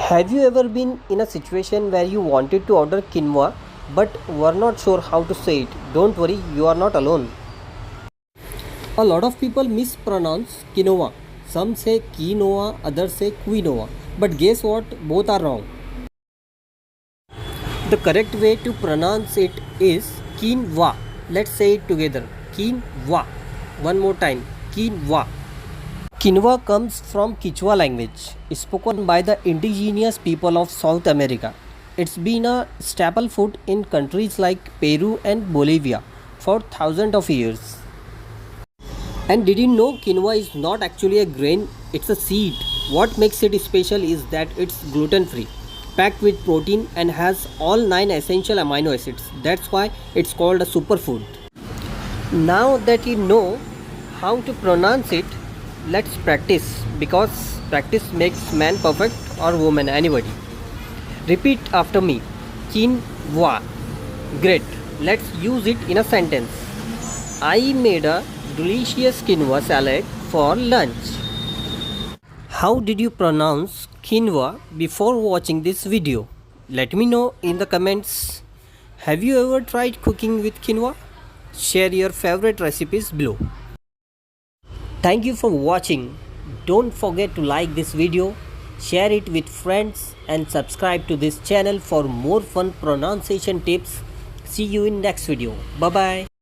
Have you ever been in a situation where you wanted to order quinoa but were not sure how to say it? Don't worry, you are not alone. A lot of people mispronounce quinoa. Some say quinoa, others say quinoa. But guess what? Both are wrong. The correct way to pronounce it is quinoa. Let's say it together. Quinoa. One more time. Quinoa. Quinoa comes from Quechua language, spoken by the indigenous people of South America. It's been a staple food in countries like Peru and Bolivia for thousands of years. And did you know quinoa is not actually a grain, it's a seed. What makes it special is that it's gluten free, packed with protein, and has all 9 essential amino acids. That's why it's called a superfood. Now that you know how to pronounce it, let's practice, because practice makes man perfect or woman, anybody. Repeat after me. Quinoa. Great. Let's use it in a sentence. I made a delicious quinoa salad for lunch. How did you pronounce quinoa before watching this video? Let me know in the comments. Have you ever tried cooking with quinoa? Share your favorite recipes below. Thank you for watching. Don't forget to like this video, share it with friends, and subscribe to this channel for more fun pronunciation tips. See you in next video. Bye bye.